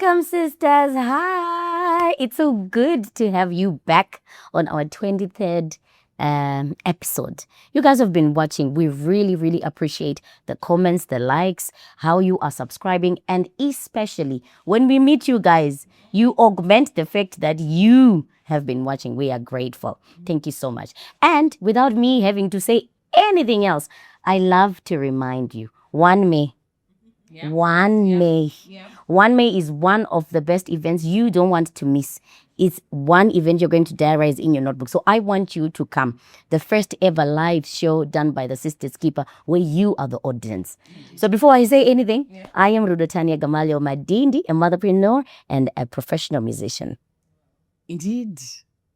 Welcome, sisters. Hi. It's so good to have you back on our 23rd episode. You guys have been watching. We really, really appreciate the comments, the likes, how you are subscribing, and especially when we meet you guys, you augment the fact that you have been watching. We are grateful. Thank you so much. And without me having to say anything else, I love to remind you, 1 May. 1 May. 1 May is one of the best events you don't want to miss. It's one event you're going to diarize in your notebook. So I want you to come. The first ever live show done by the Sisters Keeper, where you are the audience. So before I say anything, I am Rudotania Gamalio Madindi, a motherpreneur and a professional musician. Indeed.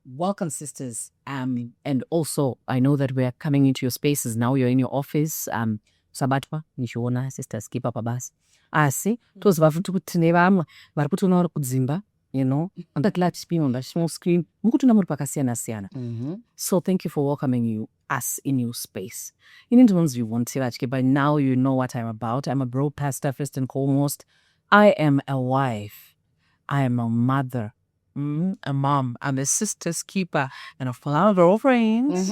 Welcome, sisters. And also, I know that we are coming into your spaces now. You're in your office. Sabatwa nishoona Sisters Keeper pabasi asi toziva futi kuti tine vamwe vari kutiona vari kudzimba, you know, on that large screen, on that small screen, mukutiona muri pakasiyana siyana. So thank you for welcoming us in your space. You need to know you want to, but now you know what I'm about. I'm a broadcaster first and foremost. I am a wife. I am a mother. A mom. I'm a Sisters Keeper and a flower of friends.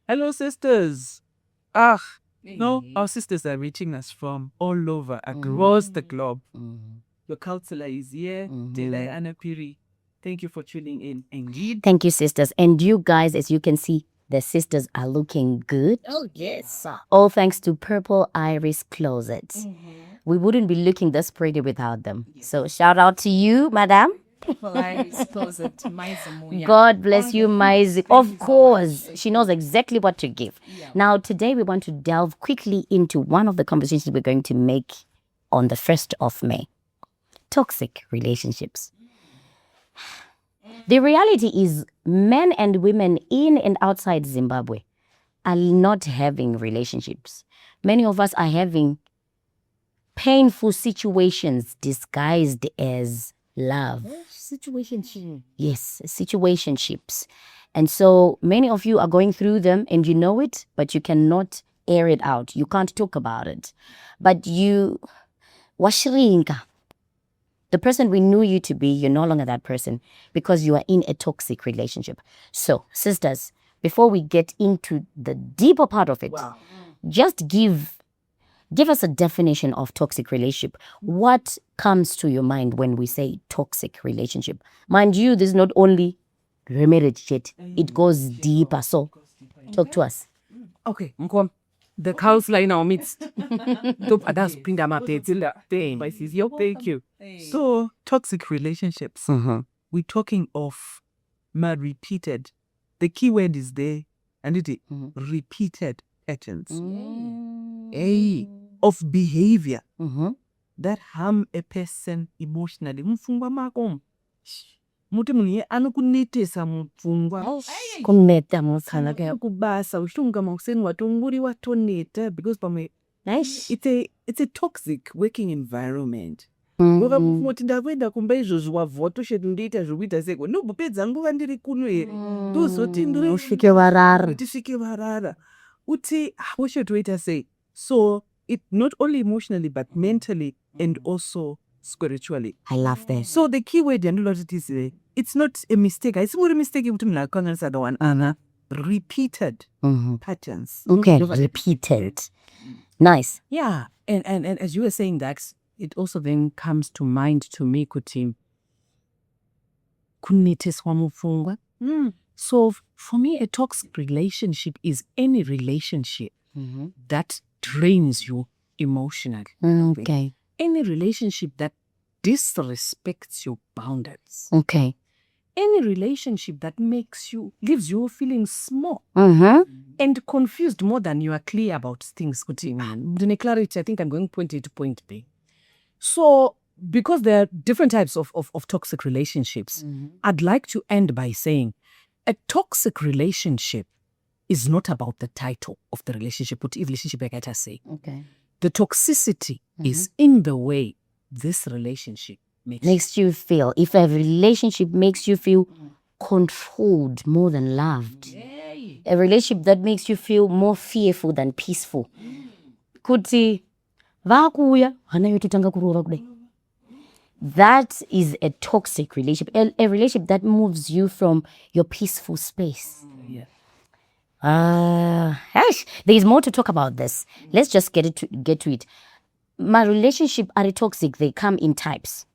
Hello, sisters. No, our sisters are reaching us from all over, across the globe. Your counselor is here, Delay Anapiri. Thank you for tuning in. Indeed. Thank you, sisters. And you guys, as you can see, the sisters are looking good. Oh, yes. All thanks to Purple Iris Closet. We wouldn't be looking this pretty without them. So shout out to you, madam. Purple Iris Closet. God bless you, Maizi. Of course, she knows exactly what to give. Now, today we want to delve quickly into one of the conversations we're going to make on the 1st of May. Toxic relationships. The reality is men and women in and outside Zimbabwe are not having relationships. Many of us are having painful situations disguised as love. Situationship. Yes, situationships. And so many of you are going through them and you know it, but you cannot air it out. You can't talk about it. But you, washrinka. The person we knew you to be, you're no longer that person because you are in a toxic relationship. So, sisters, before we get into the deeper part of it, just give us a definition of toxic relationship. What comes to your mind when we say toxic relationship? Mind you, this is not only remarriage shit. It goes deeper. So, talk to us. Okay, Mkom. The counselor in our midst. Thank you. So, toxic relationships. We're talking of repeated. The key word is there, and it is repeated patterns of behavior that harm a person emotionally. Mfungwa makom. Muti munye anokunetesa mupfungwa. Kuneta musana ke. Kubasa ushunga mauseni watunguri watoneta because it's a toxic working environment. Ngoba mfuti ndavenda kumba izvo wavoto shedu ndita zvikuita seko nobopedza nguva ndiri kuno here ndozoti Usvike varara. Tisvike varara uti what should we say? So it not only emotionally but mentally and also spiritually. I love that. So the key word is it's not a mistake. It's not a mistake to me like the one. Repeated patterns. Okay, repeated. Nice. Yeah, and as you were saying, Dax, it also then comes to mind to me, kuti kuneteswa mupfungwa. So for me, a toxic relationship is any relationship that drains you emotionally. Okay. Any relationship that disrespects your boundaries. Okay. Any relationship that leaves you feeling small and confused more than you are clear about things. The clarity, I think I'm going point A to point B. So, because there are different types of toxic relationships, I'd like to end by saying a toxic relationship is not about the title of the relationship. What relationship I gotta say? Okay. The toxicity is in the way this relationship makes you feel. If a relationship makes you feel controlled more than loved, a relationship that makes you feel more fearful than peaceful. Kuti vakuya hana yotitanga kurova kudai. that is a toxic relationship, a relationship that moves you from your peaceful space. Yeah. There's more to talk about this. Let's just get to it. My relationship are toxic. They come in types.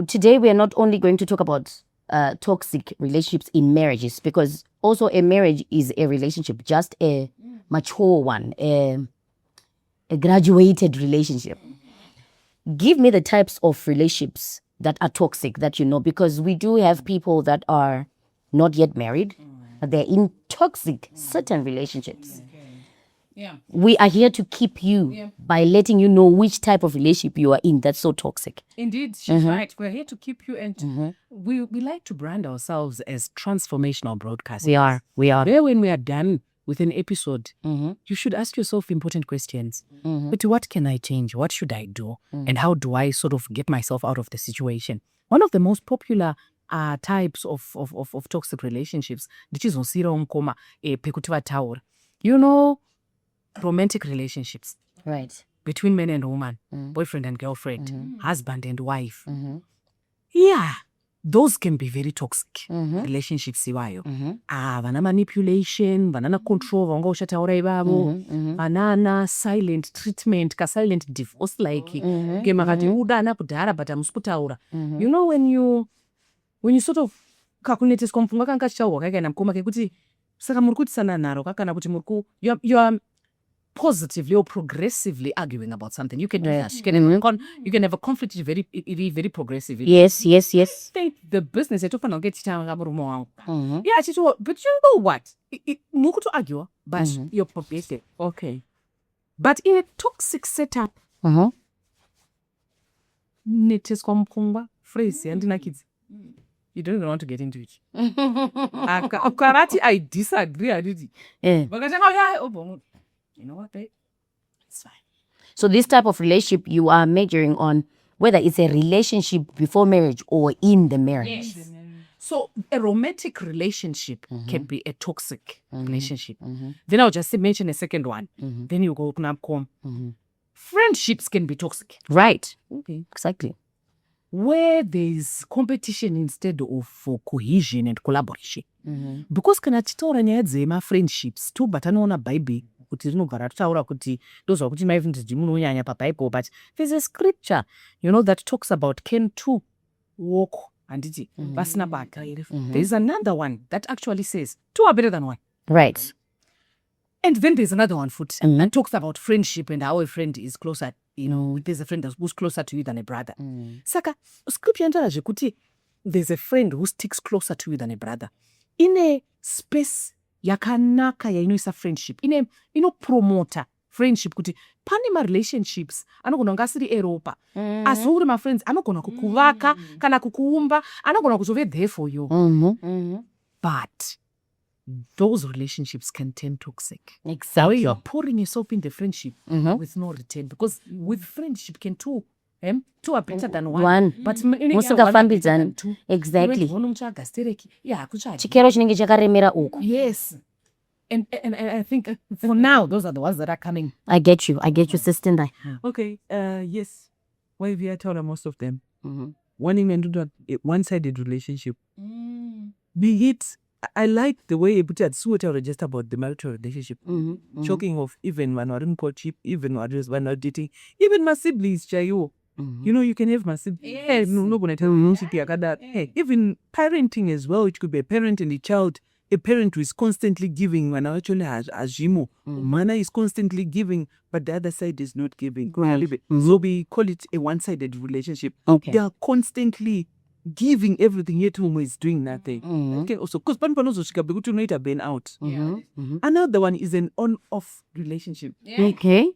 Today we are not only going to talk about toxic relationships in marriages, because also a marriage is a relationship, just a mature one, a graduated relationship. Give me the types of relationships that are toxic that you know, because we do have people that are not yet married, but they're in toxic certain relationships. Yeah. We are here to keep you by letting you know which type of relationship you are in that's so toxic. Indeed, she's right. We're here to keep you, and we like to brand ourselves as transformational broadcasters. We are. Where when we are done with an episode, you should ask yourself important questions. But what can I change? What should I do? And how do I sort of get myself out of the situation? One of the most popular types of toxic relationships, you know, romantic relationships. Right. Between man and woman, boyfriend and girlfriend, husband and wife. Yeah, those can be very toxic relationships iwayo. Vana manipulation, vanana control, vanga ushataura ivavo, vanana silent treatment, ka silent divorce like kemakati udana kudhara but hamusi kutaura. You know, when you sort of kakuneteswa mupfungwa kanga kachichaurwa kakaenda mukoma kekuti saka muri kutisana nharo kakana kuti you are positively or progressively arguing about something. You can do that. You can have a conflict very very progressive. Yes. The business yatofana kuchita murume wangu. Yeah, but you know what? Mukuto argue, but you're progressive. Okay. But in a toxic setup, neteswa mupfungwa phrase handina kids. You don't even want to get into it. Karati, I disagree. I did. You know what, babe? It's fine. So this type of relationship you are measuring on whether it's a relationship before marriage or in the marriage. Yes. So a romantic relationship can be a toxic relationship. Then I'll just mention a second one. Then you go to friendships can be toxic. Right. Okay. Exactly. Where there's competition instead of for cohesion and collaboration. Because kana titora nyaya dzema friendships tu but anoona Bible kuti rinogara tutaura kuti ndozva kuti maivhi ndidzi munonyanya paBible, but there's a scripture, you know, that talks about can two walk handiti pasina baka. There's another one that actually says two are better than one. Right. And then there's another one that talks about friendship and how a friend is closer. You know, there's a friend who's closer to you than a brother. Saka, scripture ntarazve kuti there's a friend who sticks closer to you than a brother. In a space yakanaka yainoisa friendship, promoter friendship kuti pane ma-relationships anogona kunge asiri eropa asi uri ma-friends anogona kukuvaka kana kukuumba, anogona kuzove there for you. But those relationships can turn toxic. Exactly. You're pouring yourself in the friendship with no return, because with friendship can two are better than one. But musingafambidzani. Exactly. Chikero chinenge chakaremera uko. Yes. And I think for now those are the ones that are coming. I get you, Sister Ndai. Okay. Yes. Why we are telling most of them. Wanting and do a one-sided relationship. Be it. I like the way you put it. So just about the marital relationship. Choking off even when we're in courtship, even when we're dating, even my siblings, chayo. You know, you can have my siblings. Yes. Even parenting as well. It could be a parent and a child. A parent who is constantly giving, when actually has Jimo. Mana is constantly giving, but the other side is not giving. So we call it a one-sided relationship. Okay. They are constantly giving everything, yet whom is doing nothing. Okay, also because you know it a burn out. Another one is an on-off relationship. Okay.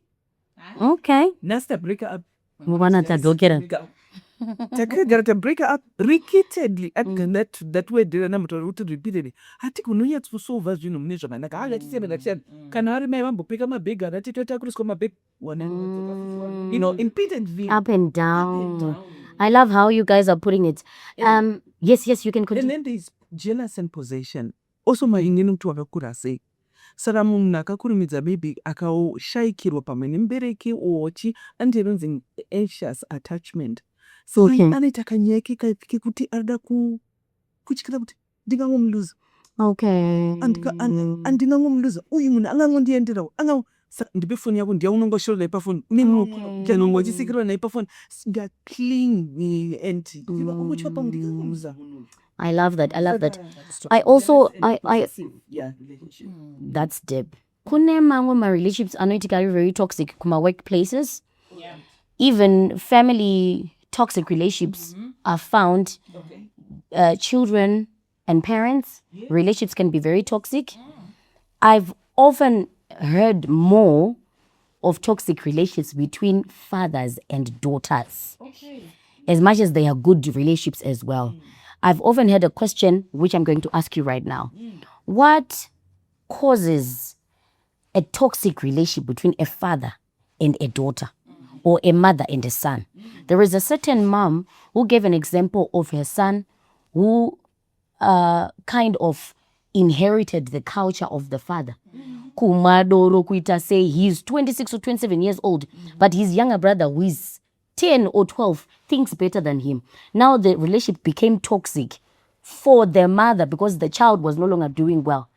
Nasta break up. Takagara break up repeatedly. That way they are repeatedly. I think we know to solve as you know like I let's say can I remember pick up my big that it my big one. You know, impeded up and down. I love how you guys are putting it. Yes, you can continue. And then there's jealous and possession. Also my ingenu to akakura say. Saramu nakakurumidza maybe akaushaikirwa pamwe nembereki ochi and anxious attachment. so Okay. anoita kanyaya kekuti arida kutyira kuti ndingangomuluza Okay. andingangomuluza uyu munhu angangondienderawo ndipe foni yako ndiyaunongoshora naye pafoni ndianongochisikirwa naye pafoni ngaclingi and ndivakungotywa pamwe ndingangomuluza. I love that. I also that's deep. Kune mango my relationships anoitika very toxic kuma workplaces. Even family toxic relationships are found. Children and parents relationships can be very toxic. I've often heard more of toxic relationships between fathers and daughters, as much as they are good relationships as well. I've often heard a question which I'm going to ask you right now. What causes a toxic relationship between a father and a daughter, or a mother and a son? There is a certain mom who gave an example of her son who kind of inherited the culture of the father. Kumadoro kuita say he's 26 or 27 years old, but his younger brother who is 10 or 12 thinks better than him. Now the relationship became toxic for the mother because the child was no longer doing well.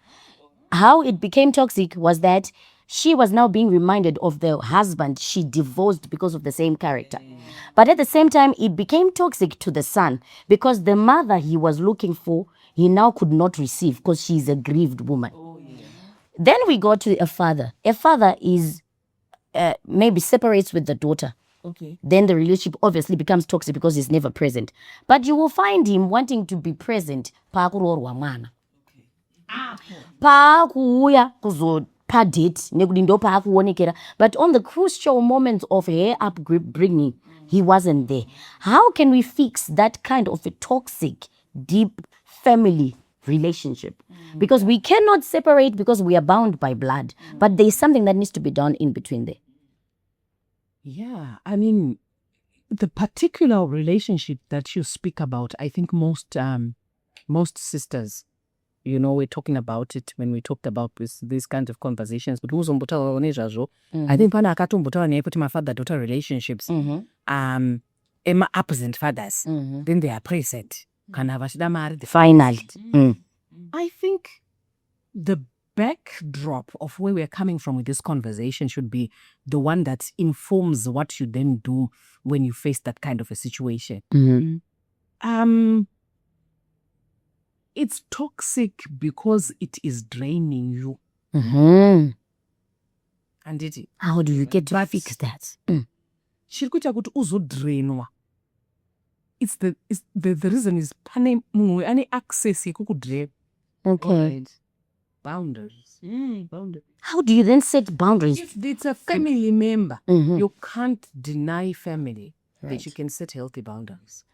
How it became toxic was that she was now being reminded of the husband she divorced because of the same character. But at the same time, it became toxic to the son because the mother he was looking for, he now could not receive because she's a grieved woman. Then we go to a father. A father is maybe separates with the daughter. Okay. Then the relationship obviously becomes toxic because he's never present. But you will find him wanting to be present. Pakurorwa mwana. Pakuya kuzopha date nekuti ndo paakuonekera. But on the crucial moments of her upbringing, he wasn't there. How can we fix that kind of a toxic, deep family relationship? Because we cannot separate because we are bound by blood. But there is something that needs to be done in between there. Yeah, I mean, the particular relationship that you speak about, I think most sisters, you know, we're talking about it when we talked about these kinds of conversations. But I think pana akatombotaura naye kuti father-daughter relationships, ema absent fathers, then they are present. Kana vachida mari. Finally. I think the backdrop of where we're coming from with this conversation should be the one that informs what you then do when you face that kind of a situation. It's toxic because it is draining you. And it. How do you get to fix that? Shirikuita kuti uzodrainwa. It's the reason is pane munhu ane access yekukudrain. Okay. Boundaries. Boundaries. How do you then set boundaries? If it's a family member, you can't deny family that you can set healthy boundaries.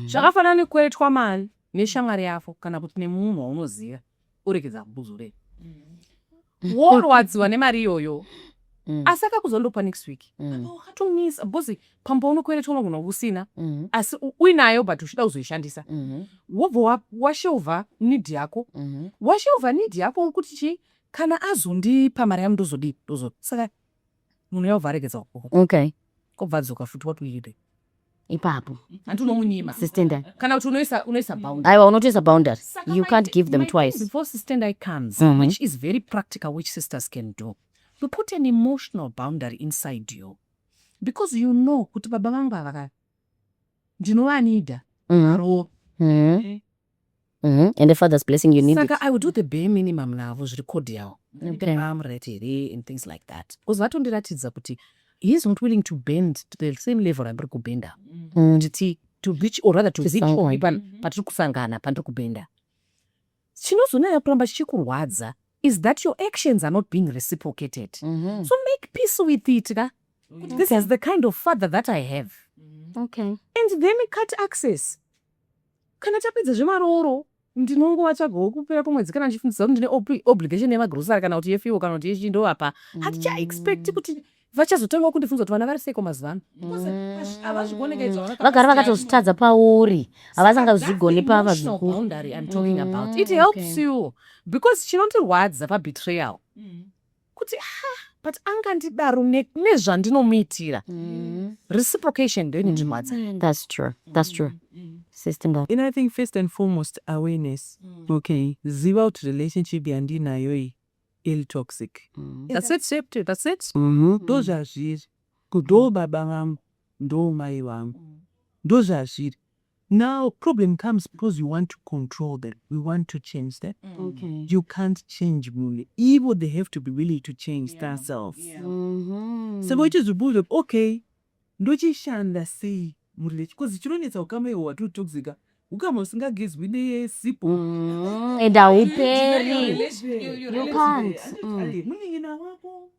Zvakafanana nekweretwa mali neshamwari yako kana kuti nemunhu waunoziva uregedza kubuzure. Worwadziwa nemari iyoyo. Asi akakuzondopa next week. Akatomisa bhozi pamba unokweretwa unogona kusina. Asi uinayo but uchida kuzoishandisa. Wobva washelva need yako. Washelva need yako kuti chi kana azondipa mari yangu ndozodi. Saka munhu yobva aregedza ukoko. Okay. Kobva adzoka futi what will you do? Ipapo. Antunomunyima. Sistendai. Kana kuti unoisa boundary. I will notice a boundary. You can't give them twice. Before sistendai comes, which is very practical, which sisters can do. You put an emotional boundary inside you. Because you know, kuti baba vangu avaka, ndinowanida. And the father's blessing you need. Saka, I would do the bare minimum now, was record yawo. I'm ready and things like that. Because vatondiratidza kuti he is not willing to bend to the same level ambiri kubenda. To reach, or rather to reach point, patiri kusangana, pandiri kubenda. Chinozonanya kuramba chichikurwadza is that your actions are not being reciprocated. So make peace with it. This is the kind of father that I have. Okay. And then cut access. Kana tapedza zvemaroro, ndinongova tsvagawo kupera kwemwedzi kana ndichifundisa kuti ndine obligation yemagrosari kana kuti yefiwo kana kuti yechindo apa. Hatichaexpect kuti vachazotanga kundifunza kuti vana vari seiko mazuva ano. Vagara vakatozvitadza pauri. Havasangazvigoni pavazukuru. Boundary I'm talking about. It helps you because chinondirwadza pabetrayal. kuti but angandidaro nezvandinomuitira. Reciprocation ndio inondimhatsa. That's true. That's true. Sister Ngaka. And I think first and foremost, awareness. Okay. Ziva out relationship yandinayo ill toxic. That's it, safety. That's it. Those are zviri. Ndo baba vangu, ndo mai vangu. Those are zviri. Now, problem comes because you want to control them. We want to change them. Okay. You can't change Muli. Even they have to be willing to change themselves. So what is the bull of okay? Ndochi shanda say Muli. Because you don't need to come here to toxic. Ukama usinga gives with the sipo. And I will pay. You can't. Muningina wako.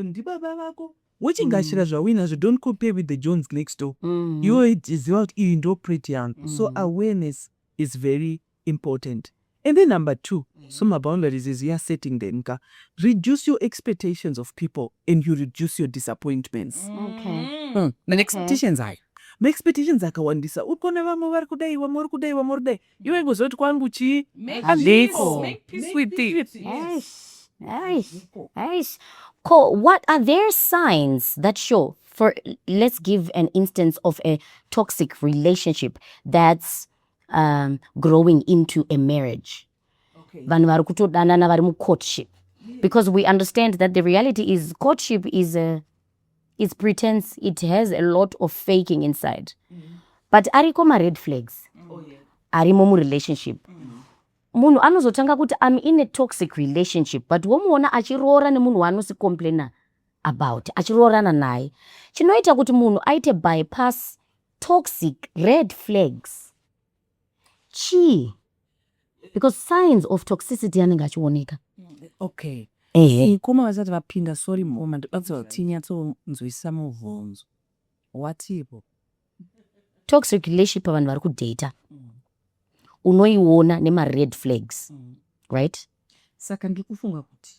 Ndibaba wako. Watching Gashira Jawina, don't compare with the Jones next door. You is what you interpret young. So awareness is very important. And then number 2, some boundaries is you are setting them. Reduce your expectations of people and you reduce your disappointments. Okay. The expectations are. My expectations are kawandisa. Ukona wamor kudai, wamor kudai, wamor dai. You ain't go so to kwanguchi. Make peace with it. Nice. Cool. What are there signs that show let's give an instance of a toxic relationship that's growing into a marriage? Vanhu vari kutodanana vari mu courtship. Because we understand that the reality is courtship is pretense. It has a lot of faking inside. But ariko ma red flags. Arimo mu relationship. Munhu anozotanga kuti I'm in a toxic relationship, but womuona achiroora nemunhu waanosi complaina about, achiroorana naye. Chinoita kuti munhu aite bypass toxic red flags. Chi? Because signs of toxicity anenge achioneka. Okay. Koma vasati vapinda sorry moma ndibatsa tinyatso nzwisa muvhonzo. Watipo? Toxic relationship vanhu vari kudata. Unoiona nema red flags. Right? Saka ndikufunga kuti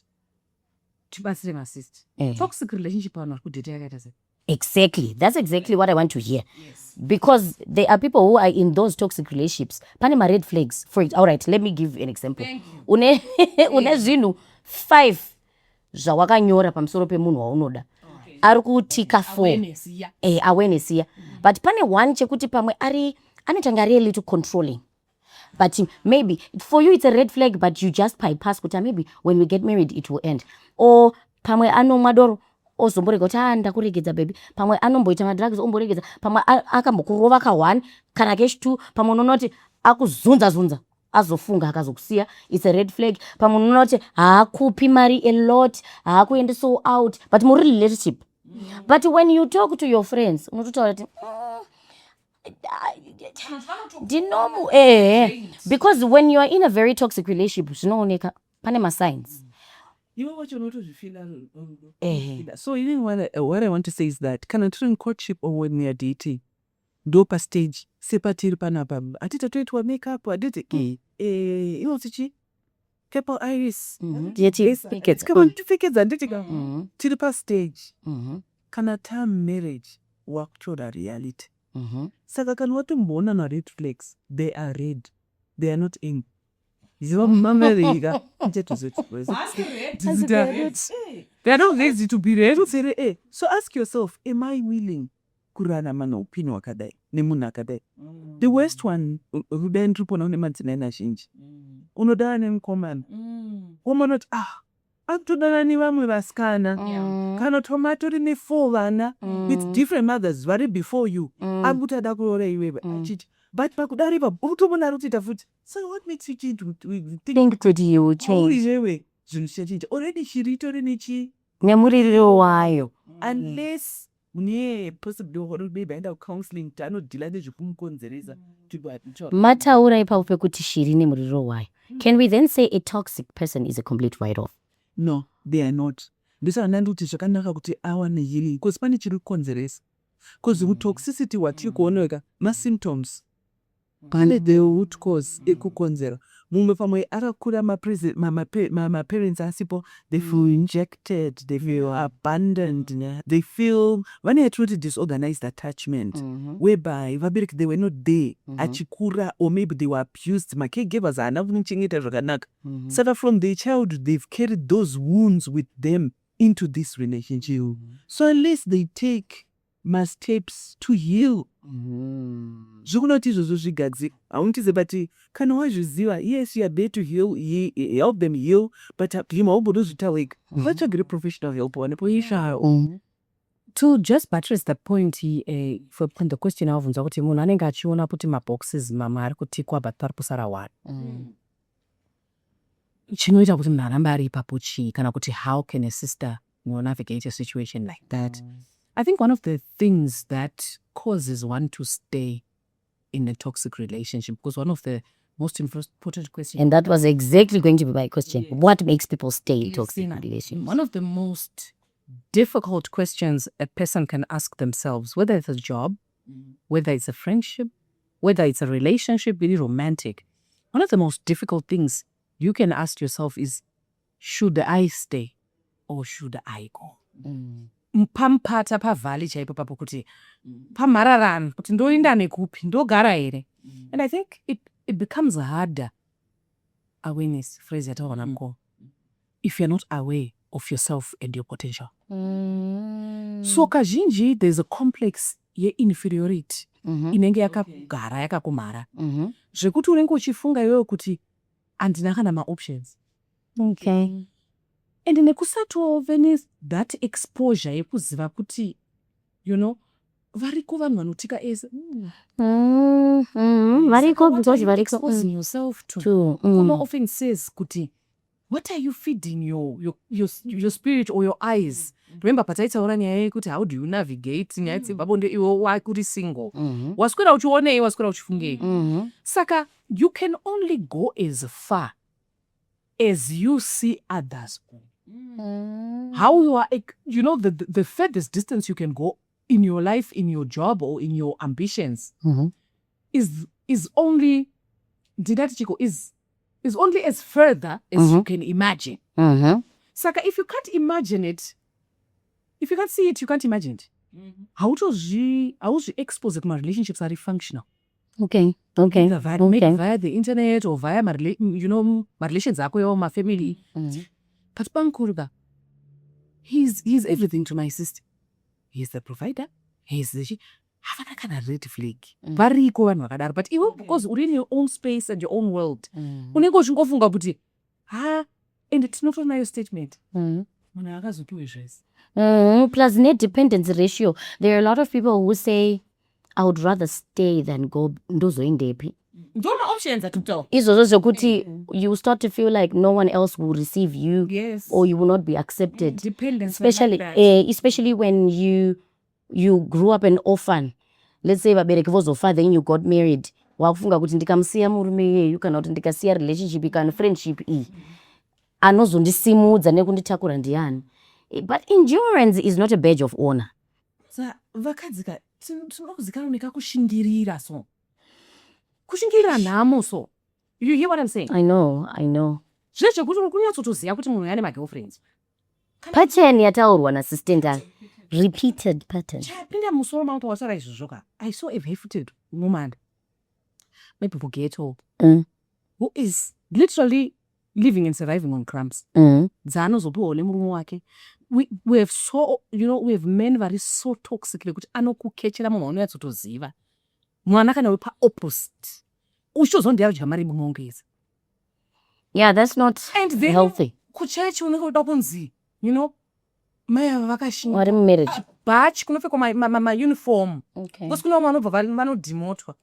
tibatsire masister. Toxic relationship vanhu vari kudata yakaita sei? Exactly. That's exactly what I want to hear. Yes. Because there are people who are in those toxic relationships. Pane ma red flags. For it. All right, let me give an example. Une zvinhu 5 zvawakanyora pamusoro pemunhu waunoda. Ari kutika 4. Awareness ya. But pane 1 chekuti pamwe anotanga ari a little controlling. But maybe for you it's a red flag, but you just bypass kuti maybe when we get married it will end. Or pamwe anomwadoro ozomborega kuti ndakuregedza baby. Pamwe anomboita madrugs omboregedza. Pamwe akambokurova ka1 kana kechi2. Pamwe unonoti akuzunza azofunga akazokusiya. It's a red flag. Pamwe unonoti haakupi mari a lot, haakuendeso out, but muri relationship. But when you talk to your friends unototaura kuti because when you are in a very toxic relationship zvinooneka pane ma signs. So even what I want to say is that kana tiri in courtship or when we are dating, dopa stage sepatiri panapa atita toitwa makeup aditi inosichi Kepo Iris certificates anditika tiri pa stage kana time marriage wakutora reality. Saka kana watombona na red flags, they are red, they are not ink. Ziva mameriga they are not lazy to be red. So ask yourself, am I willing kurana mana upini wakadai nemuna kadai? The worst one ruben trupona unemantinena shinji unodana nemkomana womanoti akutodana ni vamwe vasikana kana tomato rine 4 vana with different mothers vari before you akutada kuroora iwewe achiti but pakudaripa utomona rutita futi. So what makes you think that you will change? Iwewe zvinhu zvichinja already shiritori nechi nemuririro wayo. Unless mune possibility maybe aenda counseling tanodhila nezvekumukonzeresa mataura ipapo pekuti shiri nemuririro wayo. Can we then say a toxic person is a complete write-off? No, they are not. Ndisa ndanduti zvakanaka kuti awane healing because pane chiri kukonzeresa. Because toxicity watiri kuoneka ma symptoms pane the root cause ekukonzera. mumwe pamwe akakura maparents asipo, they feel injected, they feel abandoned, they feel vane yatinoti disorganized attachment, whereby vabereki they were not there achikura, or maybe they were abused, macaregivers haana kumuchengeta zvakanaka. Saka from their childhood they've carried those wounds with them into this relationship. So unless they take steps to heal, zvokunoti izvozvo zvigadzika. Haunitize, but kana wazviziva, yes, you are there to heal, help them heal, but you maubodozvitaurika vatsvagire professional help wanepo. To just buttress the point, for the question avunza kuti munhu anenge achiona kuti maboxes mama ari kutikwa but pari kusara one. Chinoita kuti munhu arambe ari ipapo chii, kana kuti how can a sister navigate a situation like that? I think one of the things that causes one to stay in a toxic relationship, because one of the most important questions, and that was exactly going to be my question. Yes. What makes people stay in toxic relationships? One of the most difficult questions a person can ask themselves, whether it's a job, whether it's a friendship, whether it's a relationship, really romantic, one of the most difficult things you can ask yourself is, should I stay or should I go? Mpampata pavhali chaipo papo kuti pamararano kuti ndoenda nekupi, ndogara here. And I think it becomes harder, awareness phrase yataona mko, if you're not aware of yourself and your potential. So kazhinji there's a complex ye-inferiority inenge yakagara yakakumara zvekuti unenge uchifunga iwewe kuti handina kana ma-options. Okay. And nekusatove that exposure yekuziva kuti, you know, variko vanhu vanotika ese. Variko because variko exposing yourself to. Kuma often says kuti, what are you feeding your spirit or your eyes? Remember pataitaura nyaya yekuti how do you navigate nyaya dzebabonde iwe wakuri single. Waswera uchione, waswera uchifungei. Saka you can only go as far as you see others go. How you are, you know, the furthest distance you can go in your life, in your job, or in your ambitions is only is only as further as you can imagine. Saka, if you can't imagine it, if you can't see it, you can't imagine it. How to expose it? My relationships are functional. Okay. Maybe via the internet or via my relations, my family. But Pankurga, he's everything to my sister. He's the provider. He's the havana kana red flag. Variko vanhu vakadaro, but even because you're in your own space and your own world. Unenge uchingofunga kuti and it's not on your statement. Munhu akazopiwe zvese. Plus net dependence ratio. There are a lot of people who say, I would rather stay than go ndozoendepi. Don't options at all. Izvozvo zvokuti you start to feel like no one else will receive you. Yes. Or you will not be accepted. Dependence. Especially when you grew up an orphan. Let's say vabereki vozofa, then you got married. Wakufunga kuti ndikamusiya murume iyeyu kana kuti ndikasiya relationship kana friendship iyi anozondisimudza nekunditakura ndiani. But endurance is not a badge of honor. Sa vakadzika tinokuzikana nekakushingirira so. Kushingirira nhamo so. You hear what I'm saying? I know. Zveshe kuti kunyatsotoziva kuti munhu ane ma-girlfriends. Pattern yataurwa nassistant repeated pattern. Chapinda musoro mangu wasara izvozvo ka. I saw a barefooted woman, maybe for ghetto, who is literally living and surviving on crumbs. Dzanozopiwa nemurume wake. We have so, we have men very so toxic kuti anokukechera munhu unonyatsotoziva. Mwana kana pa opposite. Uchozondiyadya mari munongeza. Yeah, that's not healthy. Kuchechi unenge uda kunzi, maya vakashinga. What a marriage. Batch kunopfekwa ma uniform. Okay. Because kuna vanhu vanodhimotwa.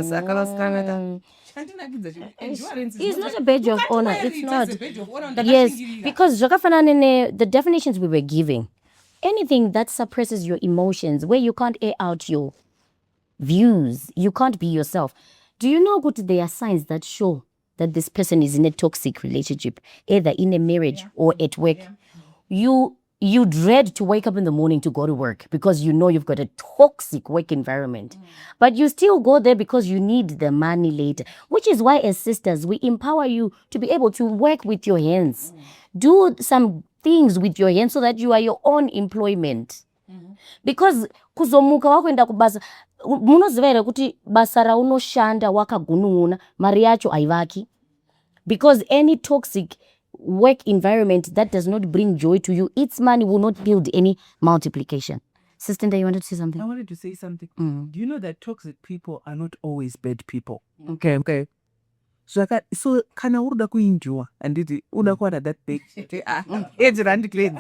Saka vasikana It's not a badge of honor. It's not. Yes, because the definitions we were giving, anything that suppresses your emotions, where you can't air out your views, you can't be yourself. Do you know what there are signs that show that this person is in a toxic relationship, either in a marriage or at work? You you dread to wake up in the morning to go to work because you know you've got a toxic work environment. But you still go there because you need the money later, which is why as sisters, we empower you to be able to work with your hands. Do some things with your hands so that you are your own employment. Because kuzomuka wakuenda kubasa, munoziva here kuti basa raunoshanda wakagunun'una mari yacho haivaki. Because any toxic work environment that does not bring joy to you, its money will not build any multiplication. Sister, you wanted to say something? I wanted to say something. Do you know that toxic people are not always bad people? Okay. So kana uruda kuinjua anditi uda kuwana that big age randi clean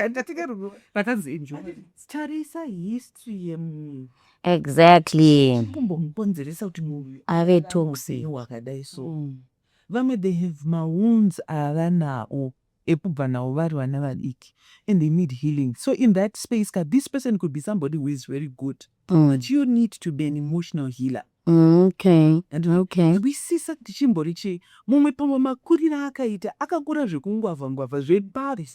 ndatika vakanzi enjoy tarisa history yemunhu Exactly. kumbomuponzeresa kuti munhu Ave toxic wakadai so vamwe they have mawounds avanawo ekubva nawo vari vana vadiki and they need healing. So in that space this person could be somebody who is very good, but you need to be an emotional healer. Okay. Zwisisa kuti chimbori chii mumwe pamwe makuriro akaita akakura zvekungwavha zvepari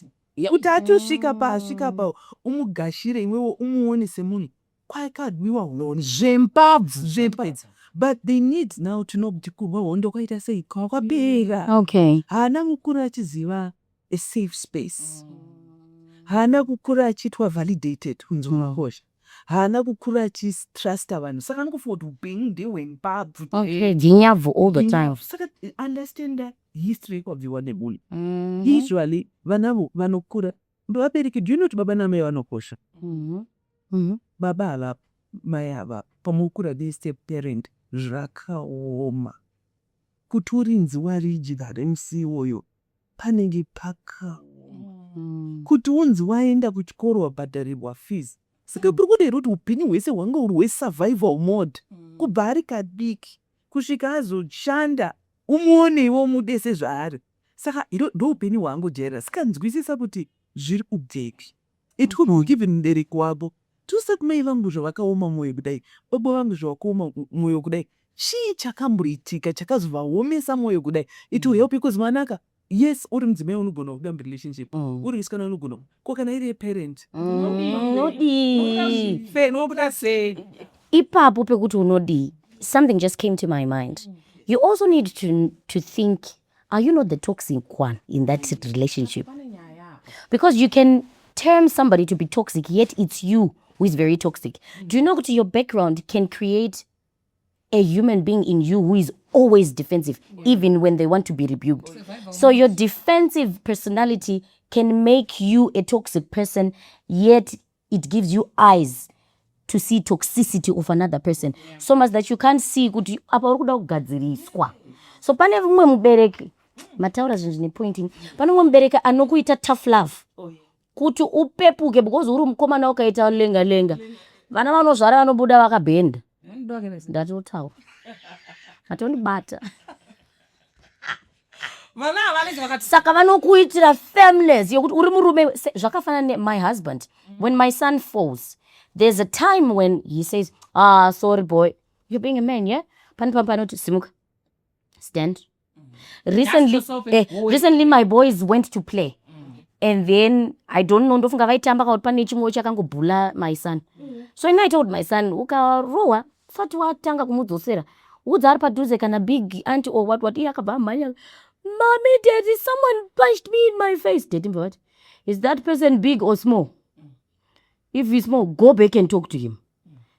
kuti atosvika pasvika pa umugashire imwewo umuone semunhu kwakadwiwa hondo zvempabvu. But they need now to know kuti kurwa hondo kwaita sei kwakapera. Okay. Haana kukura achiziva a safe space. Haana kukura achiitwa validated kunzi unokosha. Haana kukura achistrusta vanhu saka anokufunga kuti upenyu ndehwempabvu. Okay, jinyabvu all the time. Saka understand that history kwabviwa nemunhu. Usually vanavo vanokura vabereki, do you know kuti baba namai vanokosha? Baba havapa, mai havapa. Pamukura they step parent zvakaoma. Kuti urinzi waridya remusi iwoyo panenge pakaoma. Kuti unzi waenda kuchikoro wabhadharirwa fees. Saka puri kudero kuti upenyu hwese hwanga uri hwesurvival mode. Kubva ari kadiki kusvika azoshanda umuonewo mudese zvaari. Saka ndo upenyu hwaangojairira. Saka nzwisisa kuti zviri kubvepi. It could be given mubereki wako. Tusati mai vangu zvavakaoma mwoyo kudai, baba vangu zvavakaoma mwoyo kudai, chii chakamboitika chakazovaomesa mwoyo kudai. It will help because manaka yes uri mudzimai unogona kuda relationship, uri musikana unogona ko kana iri parent Nodi. nokuda sei Ipapo pekuti unodi, something just came to my mind. You also need to think, are you not the toxic one in that relationship? Because you can term somebody to be toxic, yet it's you who is very toxic. Do you know that your background can create a human being in you who is always defensive, even when they want to be rebuked? So your defensive personality can make you a toxic person, yet it gives you eyes to see toxicity of another person. So much that you can't see kuti apa uri kuda kugadziriswa. So pane mumwe mubereki, mataura zvinhu zvine pointing, pane mumwe mubereki anokuita tough love. Kuti upepuke because uri mukomana wakaita lenga. Vana vanozvara vanobuda vakabhenda. Ndatotaura. Atondibata. Saka vanokuitira families yokuti uri murume zvakafanana my husband. When my son falls, there's a time when he says, sorry boy, you're being a man, yeah? Panoti simuka. Stand. Recently my boys went to play. And then I don't know ndofunga vaitamba kuti pane chimwe chakangobhula my son. So I told my son, ukarowa sati watanga kumudzosera. Udza ari padhuze kana big auntie or what iye akabva mhanya. Mommy, daddy, someone punched me in my face. Daddy, what? Is that person big or small? If he's small, go back and talk to him.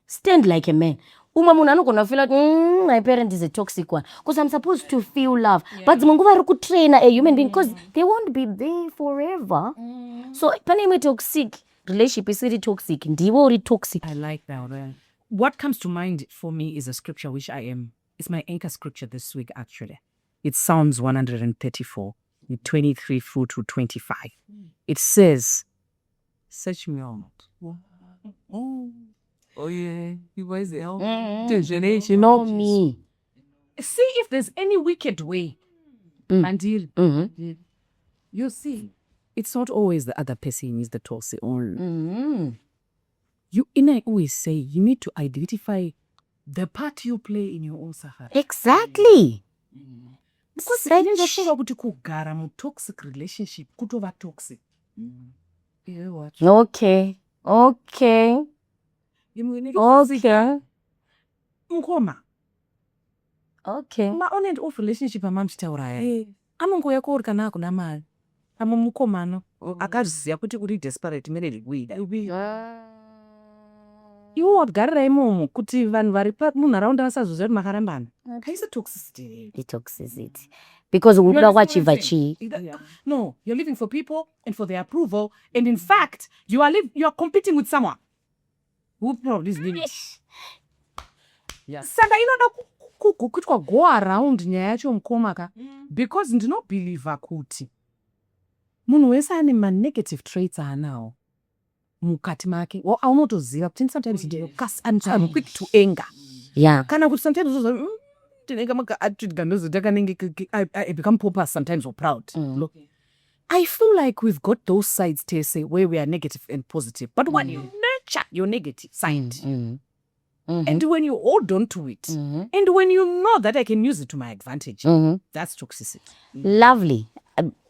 Stand like a man. Munhu anogona feel like my parent is a toxic one because I'm supposed to feel love. But munguva ri kutraina a human being because they won't be there forever. So pane imwe toxic relationship isiri toxic, ndiwe uri toxic. I like that. What comes to mind for me is a scripture which it's my anchor scripture this week actually. It's Psalms 134, 23 through to 25. It says, search me out. Oh yeah, you guys help. You know me. See if there's any wicked way. Until you see, it's not always the other person is the toxic only. I always say you need to identify the part you play in your own safari. Exactly. Because I never thought about kugara mu toxic relationship kutova toxic. Okay. mukoma ma-on and off relationship amamchitauraya anongouya kouri kana akuna mari amwe mukomano akazviziva kuti uri desperate marriage kuida iwo wagarirai imomo kuti vanhu vari munharaunda vasazoziva kuti makarambana kaisi toxicity Toxicity. Because ukuda kwachibva chii. No, you're living for people and for their approval, and in fact you are competing with someone who probably is living. Saka inoda kutwa go around nyaya yacho mukomaka because ndinobhilivha kuti munhu wese ane ma-negative traits aanawo mukati make aunotoziva kuti sometimes I'm quick to anger. Kana kuti sometimes uzoziva I become pompous sometimes or proud. Look, I feel like we've got those sides, Tese, where we are negative and positive. But when you nurture your negative side, and when you hold on to it, and when you know that I can use it to my advantage, that's toxicity. Lovely.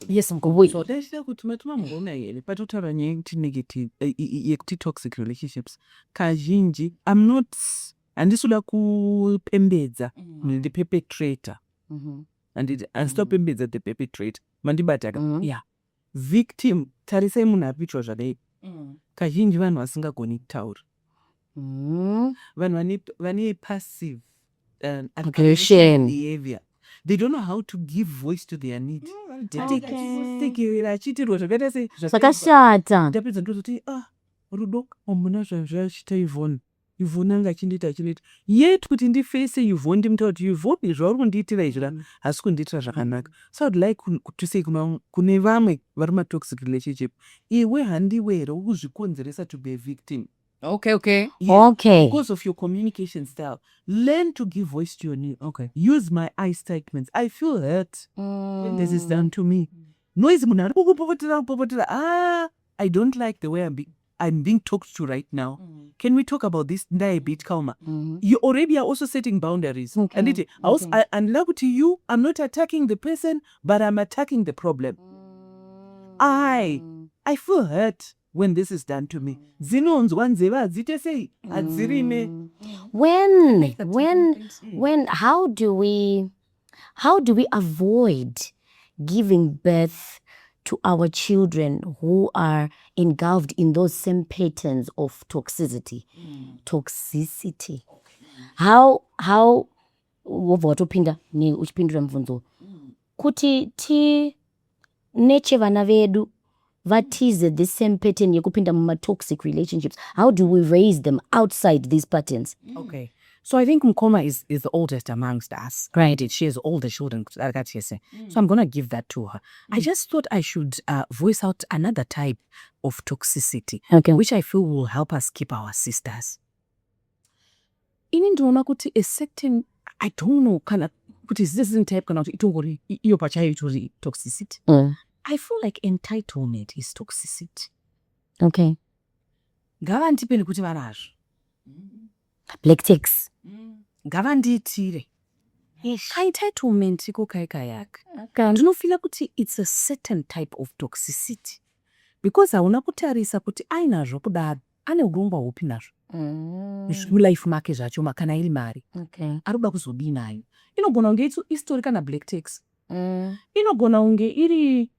Yes, I'm going. So there's patotaura nyaya yekuti negative yekuti toxic relationships kazhinji I'm not handisuda kupembedza the perpetrator handitopembedza the perpetrator mandibata victim tarisai munhu apitwa zvadai kazhinji vanhu vasingagoni kutaura vanhu vane passive aggression behavior. They don't know how to give voice to their needs. Tekerera achiitirwa zvakaita sei zvakashata ndapedza ndozoti rudo hamuna zvazvachita ivhoni anga achindiita yet kuti ndifese ivhoni ndimutaura kuti ivhoni zvauri kundiitira izvira hasi kundiitira zvakanaka. So I would like to say kune vamwe vari matoxic relationship iwe handiwe here ukuzvikonzeresa to be a victim. Okay. Because of your communication style, learn to give voice to your needs. Use my I statements. I feel hurt when this is done to me. Noise I don't like the way I'm being talked to right now. Can we talk about this? You already are also setting boundaries. And and love to you, I'm not attacking the person, but I'm attacking the problem. I feel hurt when this is done to me. When how do we avoid giving birth to our children who are engulfed in those same patterns of toxicity? How watopinda ni uchipindura mvunzo kuti ti neche vana vedu vatize the same pattern yekupinda muma toxic relationships. How do we raise them outside these patterns? So I think Mkoma is the oldest amongst us. Right. She has all the children. So I'm going to give that to her. I just thought I should voice out another type of toxicity, which I feel will help us keep our sisters. Ini ndinoona kuti a certain, I don't know, kana kuti this isn't type kana kuti itongori iyo pachayo itori toxicity. I feel like entitlement is toxicity. Ngavandipeni kuti vanazvo. Black ticks. Ngavandiitire. Entitlement iko kaikayaka. Ndinofila kuti it's a certain type of toxicity. Because hauna kutarisa kuti ainazvo kudaro. Ane urongwa hupi nazvo. Life make zvacho makana iri mari. Aruda kuzodii nayo. Inogona unge isitori kana black ticks. Inogona unge iri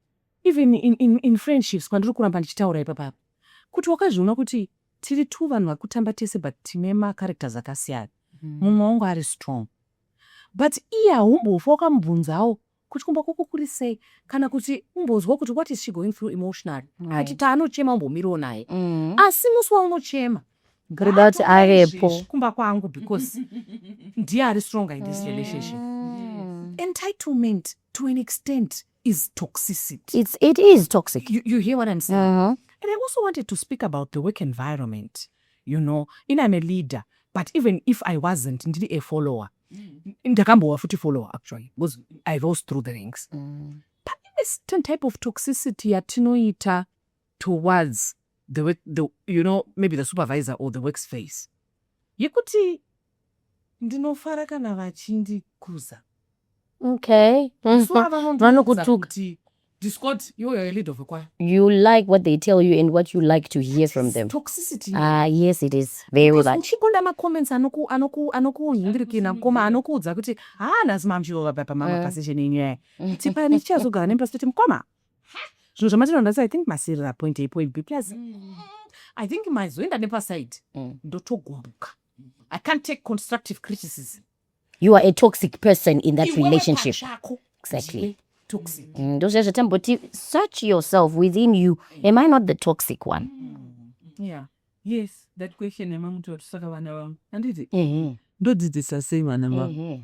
even in friendships kwandiri kuramba ndichitaura ipapo. Kuti wakazviona kuti tiri tu vanhu vakutamba tese but tine ma-characters akasiyana. Mumwe wangu ari strong. But iye haumbofa wakamubvunzawo kuti kumba kwako kuri sei kana kuti umbozwa kuti what is she going through emotionally. Achiti anochema umbomirawo naye. Asi musi waunochema Grida kuti arepo kumba kwangu because ndiye ari stronger in this relationship. Entitlement to an extent is toxicity. It is toxic. You hear what I'm saying? And I also wanted to speak about the work environment. You know, I'm a leader, but even if I wasn't, ndiri a follower. Ndakambowa futi follower actually, because I rose through the ranks. But a certain type of toxicity yatinoita towards the you know, maybe the supervisor or the workspace. Yekuti ndinofara kana vachindikuza. Vanokutuka. Discord, you're a lead of a choir. You like what they tell you and what you like to hear from them. Toxicity. Yes, it is. Very much. Uchikonda ma-comments anokuhindikina koma anokuudza kuti lazima mchiova pamapassion enyu tipa nichazogara nepasitoti mukoma zvinhu zvamatinoda I think masirira point A point B plus I think mazoenda nepaside ndotogumbuka. I can't take constructive criticism. You are a toxic person in that relationship. Exactly. Toxic. Search yourself within you. Am I not the toxic one? Yeah. Yes, that question emamuti watusaka vana vangu handiti ndodzidzisa sei vana vangu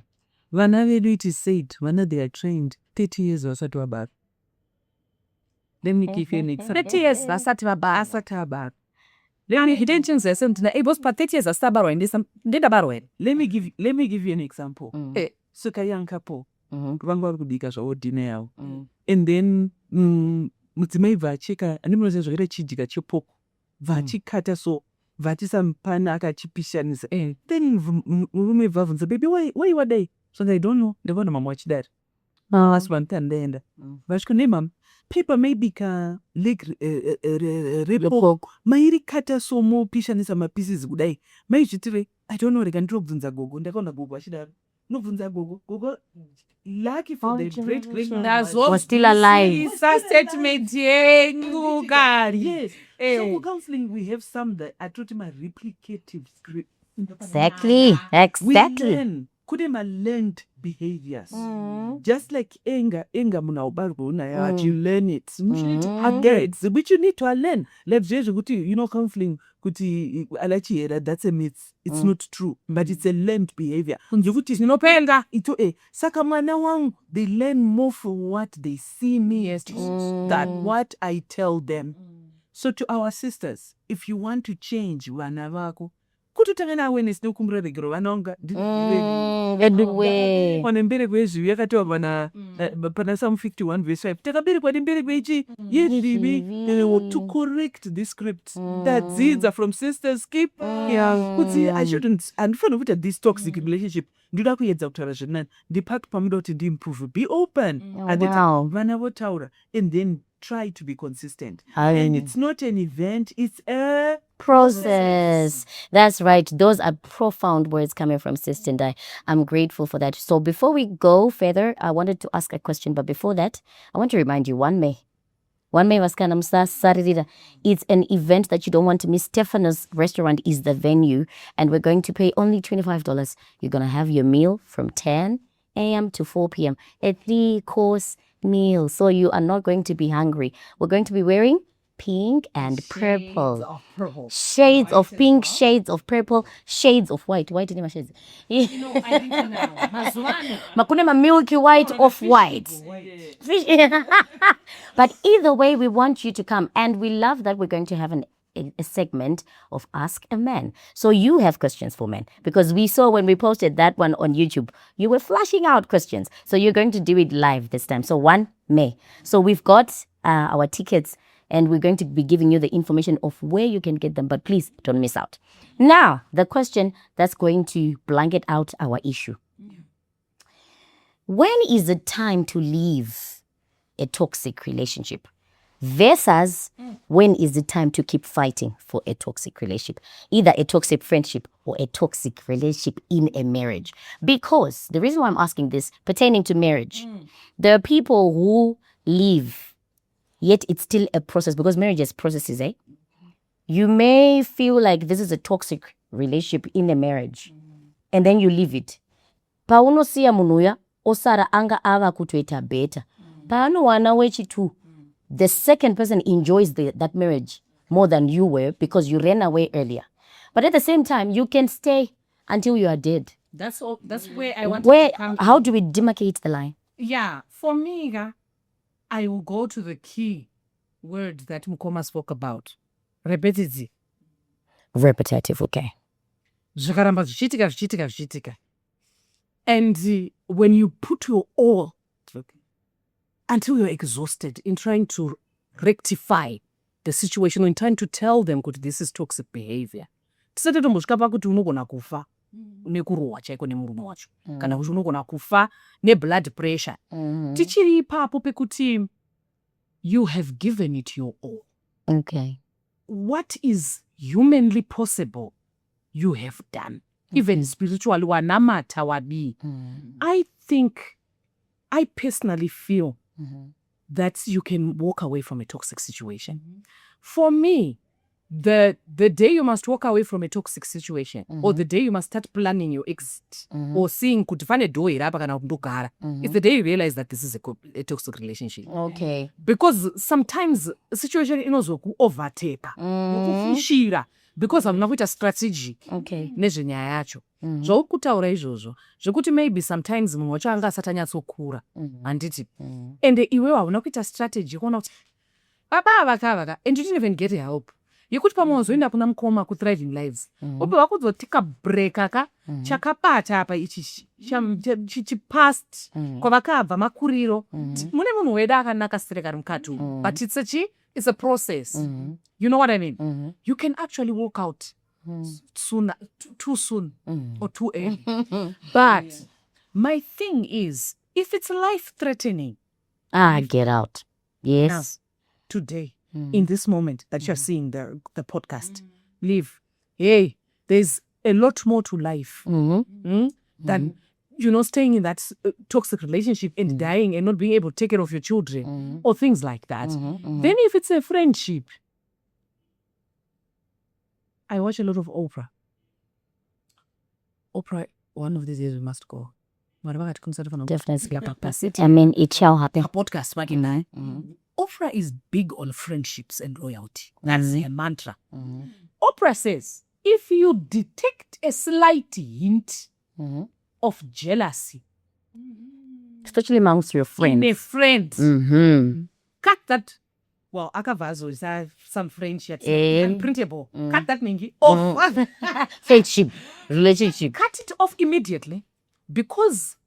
vana vedu it is said vana they are trained 30 years vasati vabara. Let me give you an example. 30 years vasati vabara. Let me give you an example. Suka young couple vangu vari kubika zvavo dina yavo and then mudzimai vacheka andinoziva zvakaita chidhika chepoko vachikata so vatisampana akachipishanisa then murume bvabvunza baby why wadai so I don't know ndavana mama wachidari asi vantandaenda vachiko ne mama paper maibika leg repoko mairikata so mopishanisa mapieces kudai maizvitire I don't know rega ndinobvunza gogo ndakaona gogo achidaro nobvunza gogo lucky for the great was still alive. Statement yenyu kari. Yes. So for counseling we have some that are taught my replicative script. Exactly. We learn learned behaviors. Just like anger muna you learn it. Which you need to learn. Counseling that's a myth. It's not true, but it's a learned behavior. Saka mwana wangu, they learn more from what they see me than what I tell them. So to our sisters, if you want to change vana vako, kutotangana awareness nokumurerigiro vanonga wanembere kwezvivi yakatiwa pana Psalm 51 verse 5 takaberekwa nembereko ichi to correct this script tadzidza from sisters keep kuti I shouldn't andifana kuita this toxic relationship ndoda kuedza kutaura zvirinani ndipati pamuda kuti ndiimprove be open vana votaura and then try to be consistent. And it's not an event, it's a process. That's right. Those are profound words coming from Sister Ndai. I'm grateful for that. So before we go further, I wanted to ask a question. But before that, I want to remind you, 1 May was Saturday. It's an event that you don't want to miss. Stefano's restaurant is the venue. And we're going to pay only $25. You're going to have your meal from 10 a.m. to 4 p.m. A 3-course meal. So you are not going to be hungry. We're going to be wearing pink and purple. Shades of pink, shades of purple, shades of white. White in my shades. I think now. Makune milky white of white. But either way, we want you to come. And we love that we're going to have a segment of Ask a Man. So you have questions for men, because we saw when we posted that one on YouTube, you were flashing out questions. So you're going to do it live this time. So 1 May. So we've got our tickets and we're going to be giving you the information of where you can get them, but please don't miss out. Now, the question that's going to blanket out our issue. When is the time to leave a toxic relationship? Versus when is the time to keep fighting for a toxic relationship, either a toxic friendship or a toxic relationship in a marriage. Because the reason why I'm asking this pertaining to marriage, there are people who leave, yet it's still a process, because marriage is processes, eh? You may feel like this is a toxic relationship in a marriage, and then you leave it. Pauno siya munuya, osara anga ava kutueta beta. Paano wana wechi tu. The second person enjoys that marriage more than you were because you ran away earlier. But at the same time, you can stay until you are dead. That's all. That's where I want to come. How do we demarcate the line? Yeah, for me, I will go to the key word that Mukoma spoke about. Repetitive. Repetitive, okay. And when you put your all until you're exhausted in trying to rectify the situation, or in trying to tell them that this is toxic behavior. Tisati tombosvika pakuti unogona kufa nekurohwa chaiko nemurume wacho kana kuti unogona kufa neblood pressure. Tichiri ipapo pekuti you have given it your all. Okay. What is humanly possible, you have done. Even spiritually, wanamata wabi. I personally feel that you can walk away from a toxic situation. For me, the day you must walk away from a toxic situation, or the day you must start planning your exit, or seeing kutufane do irapa kana kundogara, it's the day you realize that this is a toxic relationship. Okay. Because sometimes a situation inozoku overtake, nokufushira, because I'm not with a strategy. Okay. Nezvenyaya yacho. Zvokutaura izvozvo, zvekuti maybe sometimes munhu wacho anga asati anyatsokura, handiti. And iwewe hauna kuita strategy, kuona kuti baba vakavaka, and you didn't even get help. Yekuti pamwe wazoenda kuna mukoma ku-thriving lives. Upe wakuzotika break aka, chakapata apa ichi, chipast, kwavakabva makuriro. Mune munhu weda akanaka streka mukati. But it's a process. You know what I mean? You can actually walk out sooner, too soon, or too early. But my thing is, if it's life-threatening, get out. Yes. now, today, in this moment that you're seeing the podcast, leave. Hey, there's a lot more to life than, staying in that toxic relationship and dying and not being able to take care of your children or things like that. Then if it's a friendship, I watch a lot of Oprah. Oprah, one of these days we must go. Definitely. I mean, it shall happen. Her podcast, Oprah is big on friendships and loyalty. That's her mantra. Oprah says, if you detect a slight hint of jealousy, especially amongst your friends, in a friend, cut that. Well, akavazo is some friendship, unprintable. Cut that ningi off. Friendship, relationship. Cut it off immediately, because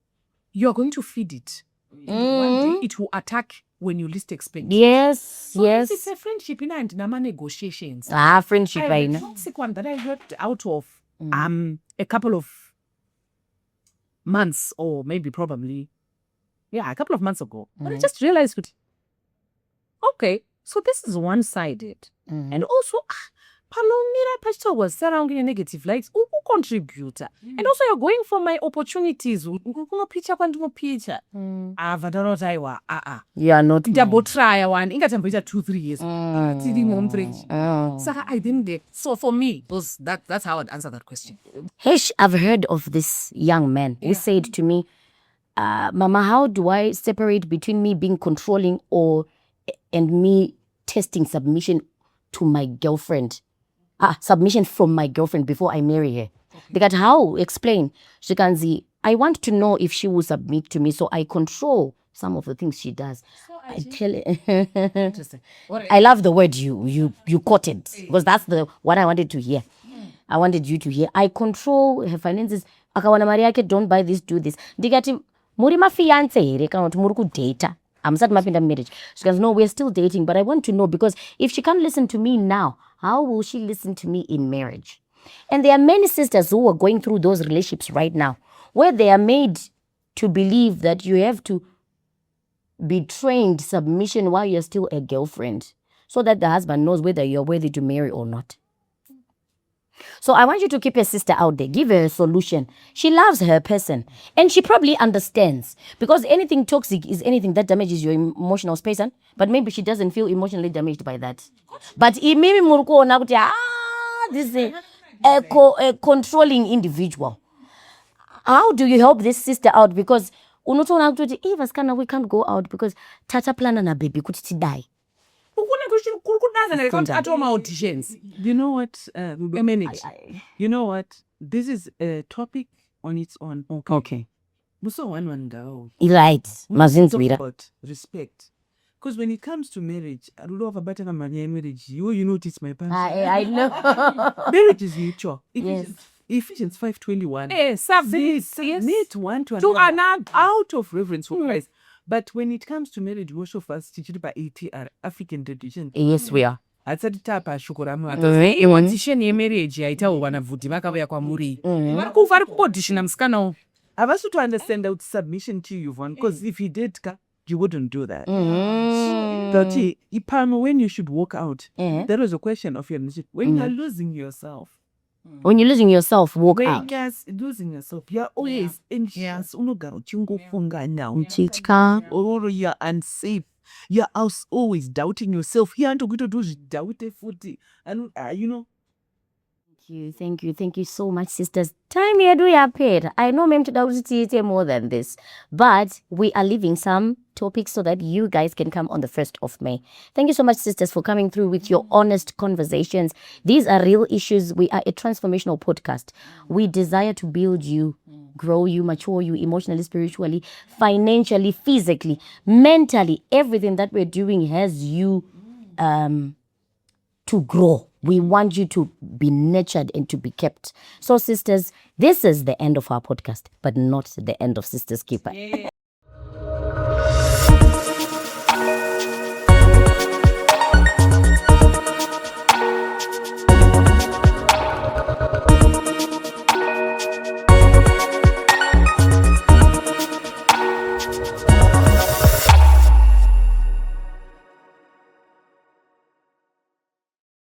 you are going to feed it. One day it will attack when you least expect. Yes, so yes. It's a friendship, and nama negotiations. Friendship, I know. Toxic one that I heard out of a couple of months, or maybe probably, a couple of months ago. But I just realized, okay, so this is one-sided. And also, Palomira Pastor was surrounding a negative light. Who contributor? And also, you're going for my opportunities. You are not. Double try one. Inga temperature 2-3 years. I didn't. So for me, that's how I'd answer that question. Hesh, I've heard of this young man who said to me, Mama, how do I separate between me being controlling and me testing submission to my girlfriend? Submission from my girlfriend before I marry her. Because how? Explain. Shikanzi, I want to know if she will submit to me, so I control some of the things she does. So I tell her. Interesting. I love the word you quoted, because that's the what I wanted to hear. I wanted you to hear. I control her finances. Akawana Mariake, don't buy this, do this. Digati Murima fiance here, Muruku data. I'm sad mapping the marriage. She goes, no, we're still dating, but I want to know, because if she can't listen to me now, how will she listen to me in marriage? And there are many sisters who are going through those relationships right now, where they are made to believe that you have to be trained submission while you're still a girlfriend, so that the husband knows whether you're worthy to marry or not. So I want you to keep your sister out there. Give her a solution. She loves her person. And she probably understands. Because anything toxic is anything that damages your emotional space. But maybe she doesn't feel emotionally damaged by that. But maybe this is a controlling individual. How do you help this sister out? Because we can't go out because tata plana na baby kuti die. You know what? A minute. You know what? This is a topic on its own. Okay. So one go. Right. About respect. Because when it comes to marriage, I love about marriage. You notice my past. I know. Marriage is mutual. Yes. Ephesians 5:21. Submit one to another out of reverence for Christ. But when it comes to marriage, most of us teach it by ATR, African tradition. Yes, we are. Atsatitapa shukuramu audition yemarriage yaitaurwa navhudhi vakauya kwamuri vari kuaudition musikana. I've also to understand that submission to you, one, because if he did, you wouldn't do that. Mm. That Ipano, when you should walk out, Eh. there was a question of your when you're losing yourself. When you're losing yourself, walk When out. you're losing yourself, you're always anxious. Or you're unsafe. You're always doubting yourself. Here and to do doubt footy. And Thank you so much, sisters. Time here do ya paid. I know mem to more than this, but we are leaving some topics so that you guys can come on the 1st of May. Thank you so much, sisters, for coming through with your honest conversations. These are real issues. We are a transformational podcast. We desire to build you, grow you, mature you emotionally, spiritually, financially, physically, mentally. Everything that we're doing has you to grow. We want you to be nurtured and to be kept. So, sisters, this is the end of our podcast, but not the end of Sisters Keeper.